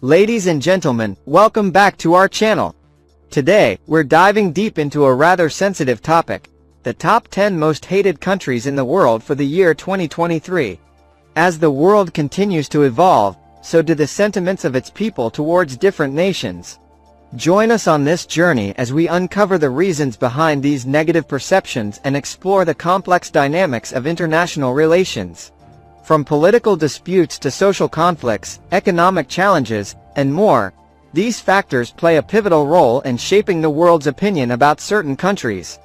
Ladies and gentlemen, welcome back to our channel. Today, we're diving deep into a rather sensitive topic: the top 10 most hated countries in the world for the year 2023. As the world continues to evolve, so do the sentiments of its people towards different nations. Join us on this journey as we uncover the reasons behind these negative perceptions and explore the complex dynamics of international relations. From political disputes to social conflicts, economic challenges, and more, these factors play a pivotal role in shaping the world's opinion about certain countries.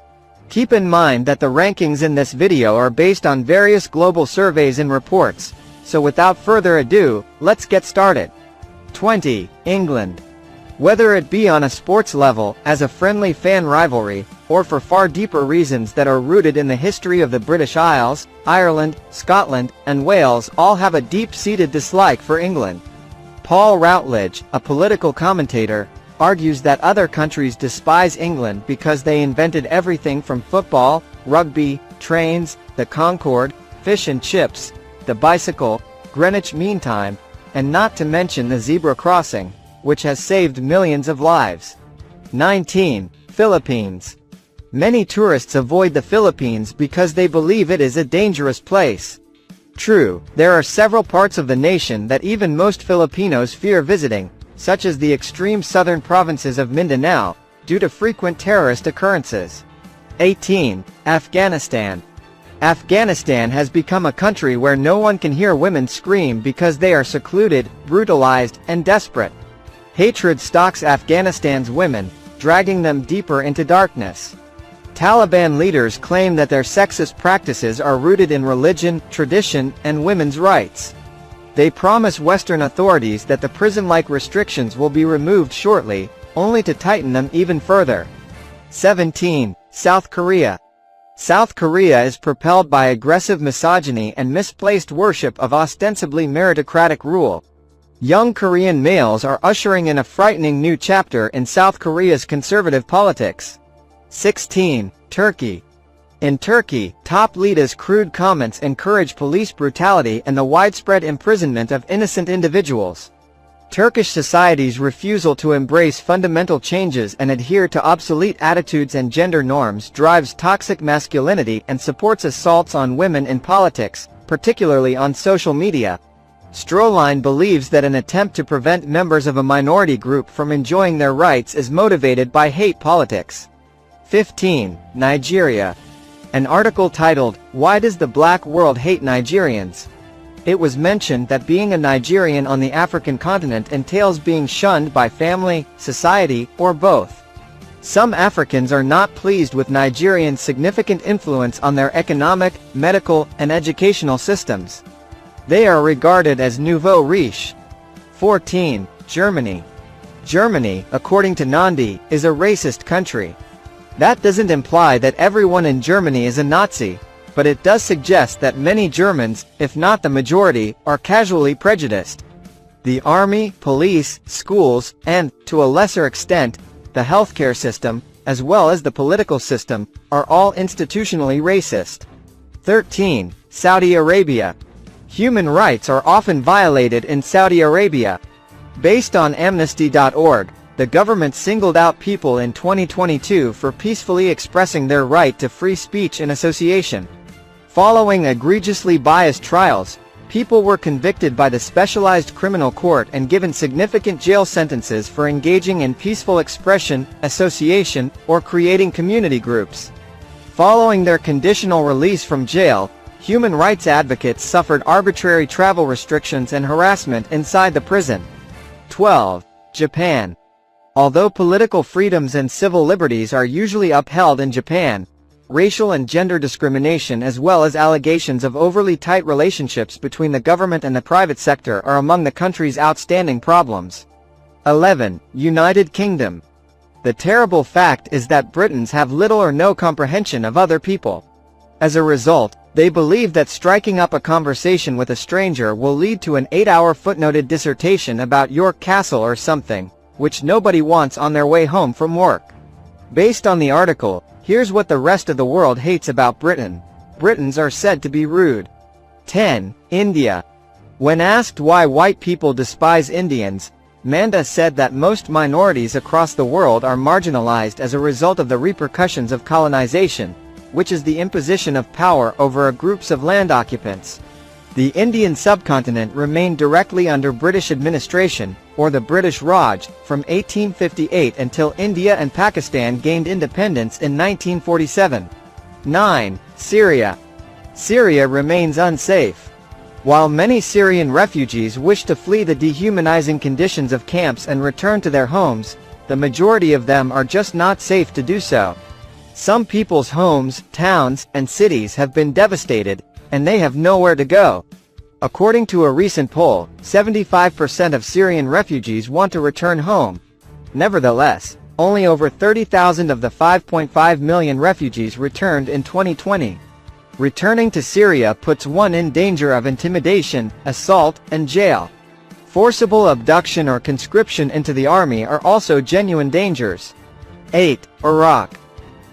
Keep in mind that the rankings in this video are based on various global surveys and reports, so without further ado, let's get started. 20. England. Whether it be on a sports level, as a friendly fan rivalry, or for far deeper reasons that are rooted in the history of the British Isles, Ireland, Scotland, and Wales all have a deep-seated dislike for England. Paul Routledge, a political commentator, argues that other countries despise England because they invented everything from football, rugby, trains, the Concorde, fish and chips, the bicycle, Greenwich Mean Time, and not to mention the zebra crossing, which has saved millions of lives. 19. Philippines. Many tourists avoid the Philippines because they believe it is a dangerous place. True, there are several parts of the nation that even most Filipinos fear visiting, such as the extreme southern provinces of Mindanao, due to frequent terrorist occurrences. 18. Afghanistan. Afghanistan has become a country where no one can hear women scream because they are secluded, brutalized, and desperate. Hatred stalks Afghanistan's women, dragging them deeper into darkness. Taliban leaders claim that their sexist practices are rooted in religion, tradition, and women's rights. They promise Western authorities that the prison-like restrictions will be removed shortly, only to tighten them even further. 17. South Korea. South Korea is propelled by aggressive misogyny and misplaced worship of ostensibly meritocratic rule. Young Korean males are ushering in a frightening new chapter in South Korea's conservative politics. 16. Turkey. In Turkey, top leaders' crude comments encourage police brutality and the widespread imprisonment of innocent individuals. Turkish society's refusal to embrace fundamental changes and adhere to obsolete attitudes and gender norms drives toxic masculinity and supports assaults on women in politics, particularly on social media. Stroline believes that an attempt to prevent members of a minority group from enjoying their rights is motivated by hate politics. 15. Nigeria. An article titled, "Why Does the Black World Hate Nigerians?" It was mentioned that being a Nigerian on the African continent entails being shunned by family, society, or both. Some Africans are not pleased with Nigerians' significant influence on their economic, medical, and educational systems. They are regarded as nouveau riche. 14. Germany. Germany, according to Nandi, is a racist country. That doesn't imply that everyone in Germany is a Nazi, but it does suggest that many Germans, if not the majority, are casually prejudiced. The army, police, schools, and, to a lesser extent, the healthcare system, as well as the political system, are all institutionally racist. 13. Saudi Arabia. Human rights are often violated in Saudi Arabia. Based on Amnesty.org, the government singled out people in 2022 for peacefully expressing their right to free speech and association. Following egregiously biased trials, people were convicted by the specialized criminal court and given significant jail sentences for engaging in peaceful expression, association, or creating community groups. Following their conditional release from jail, human rights advocates suffered arbitrary travel restrictions and harassment inside the prison. 12. Japan. Although political freedoms and civil liberties are usually upheld in Japan, racial and gender discrimination as well as allegations of overly tight relationships between the government and the private sector are among the country's outstanding problems. 11. United Kingdom. The terrible fact is that Britons have little or no comprehension of other people. As a result, they believe that striking up a conversation with a stranger will lead to an 8-hour footnoted dissertation about York Castle or something, which nobody wants on their way home from work. Based on the article, here's what the rest of the world hates about Britain. Britons are said to be rude. 10. India. When asked why white people despise Indians, Manda said that most minorities across the world are marginalized as a result of the repercussions of colonization, which is the imposition of power over groups of land occupants. The Indian subcontinent remained directly under British administration, or the British Raj, from 1858 until India and Pakistan gained independence in 1947. 9. Syria. Syria remains unsafe. While many Syrian refugees wish to flee the dehumanizing conditions of camps and return to their homes, the majority of them are just not safe to do so. Some people's homes, towns, and cities have been devastated, and they have nowhere to go. According to a recent poll, 75% of Syrian refugees want to return home. Nevertheless, only over 30,000 of the 5.5 million refugees returned in 2020. Returning to Syria puts one in danger of intimidation, assault, and jail. Forcible abduction or conscription into the army are also genuine dangers. 8. Iraq.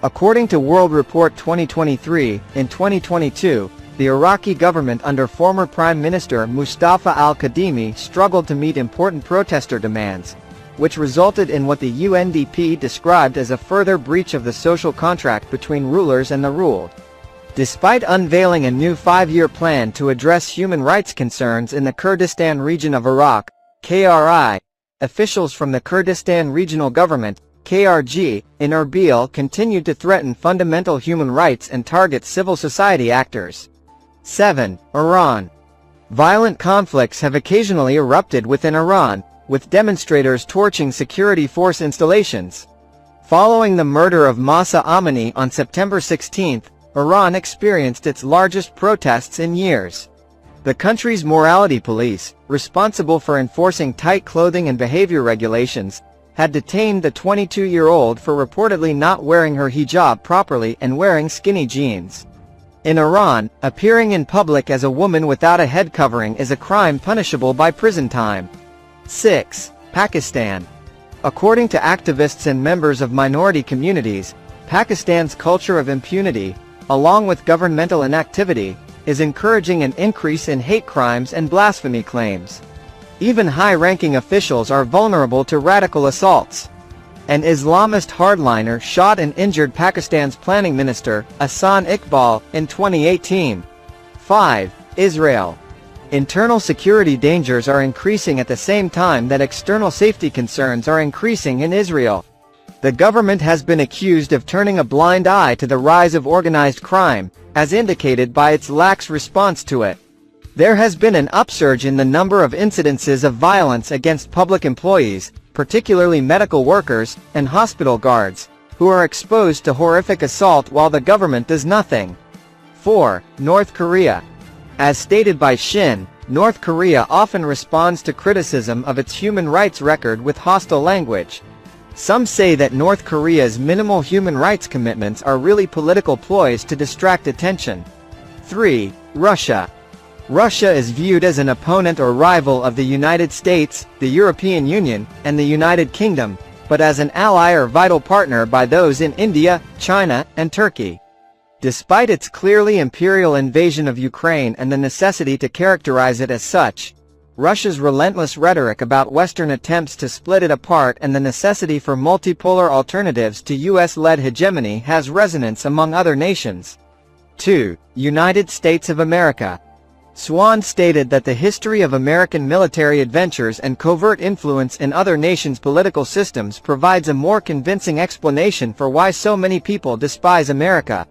According to World Report 2023, in 2022, the Iraqi government under former Prime Minister Mustafa al-Kadhimi struggled to meet important protester demands, which resulted in what the UNDP described as a further breach of the social contract between rulers and the ruled. Despite unveiling a new 5-year plan to address human rights concerns in the Kurdistan region of Iraq, KRI, officials from the Kurdistan Regional Government, KRG, in Erbil continued to threaten fundamental human rights and target civil society actors. 7. Iran. Violent conflicts have occasionally erupted within Iran, with demonstrators torching security force installations. Following the murder of Mahsa Amini on September 16, Iran experienced its largest protests in years. The country's morality police, responsible for enforcing tight clothing and behavior regulations, had detained the 22-year-old for reportedly not wearing her hijab properly and wearing skinny jeans. In Iran, appearing in public as a woman without a head covering is a crime punishable by prison time. 6. Pakistan. According to activists and members of minority communities, Pakistan's culture of impunity, along with governmental inactivity, is encouraging an increase in hate crimes and blasphemy claims. Even high-ranking officials are vulnerable to radical assaults. An Islamist hardliner shot and injured Pakistan's planning minister, Ahsan Iqbal, in 2018. 5. Israel. Internal security dangers are increasing at the same time that external safety concerns are increasing in Israel. The government has been accused of turning a blind eye to the rise of organized crime, as indicated by its lax response to it. There has been an upsurge in the number of incidences of violence against public employees, particularly medical workers, and hospital guards, who are exposed to horrific assault while the government does nothing. 4. North Korea. As stated by Shin, North Korea often responds to criticism of its human rights record with hostile language. Some say that North Korea's minimal human rights commitments are really political ploys to distract attention. 3. Russia. Russia is viewed as an opponent or rival of the United States, the European Union, and the United Kingdom, but as an ally or vital partner by those in India, China, and Turkey. Despite its clearly imperial invasion of Ukraine and the necessity to characterize it as such, Russia's relentless rhetoric about Western attempts to split it apart and the necessity for multipolar alternatives to US-led hegemony has resonance among other nations. 2. United States of America. Swan stated that the history of American military adventures and covert influence in other nations' political systems provides a more convincing explanation for why so many people despise America.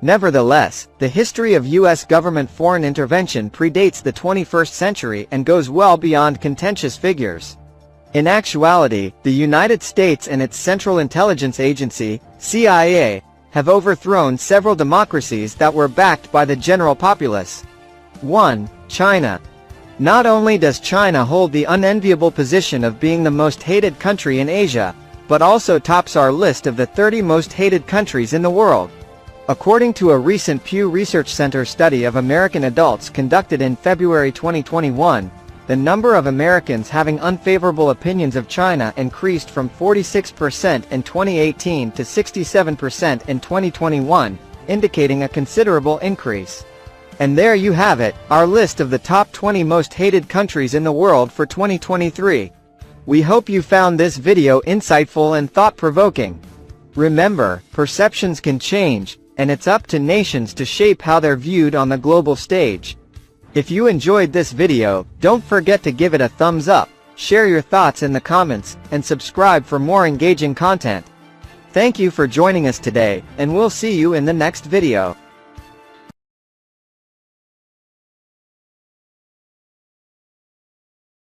Nevertheless, the history of U.S. government foreign intervention predates the 21st century and goes well beyond contentious figures. In actuality, the United States and its Central Intelligence Agency, CIA, have overthrown several democracies that were backed by the general populace. 1. China. Not only does China hold the unenviable position of being the most hated country in Asia, but also tops our list of the 30 most hated countries in the world. According to a recent Pew Research Center study of American adults conducted in February 2021, the number of Americans having unfavorable opinions of China increased from 46% in 2018 to 67% in 2021, indicating a considerable increase. And there you have it, our list of the top 20 most hated countries in the world for 2023. We hope you found this video insightful and thought-provoking. Remember, perceptions can change, and it's up to nations to shape how they're viewed on the global stage. If you enjoyed this video, don't forget to give it a thumbs up, share your thoughts in the comments, and subscribe for more engaging content. Thank you for joining us today, and we'll see you in the next video.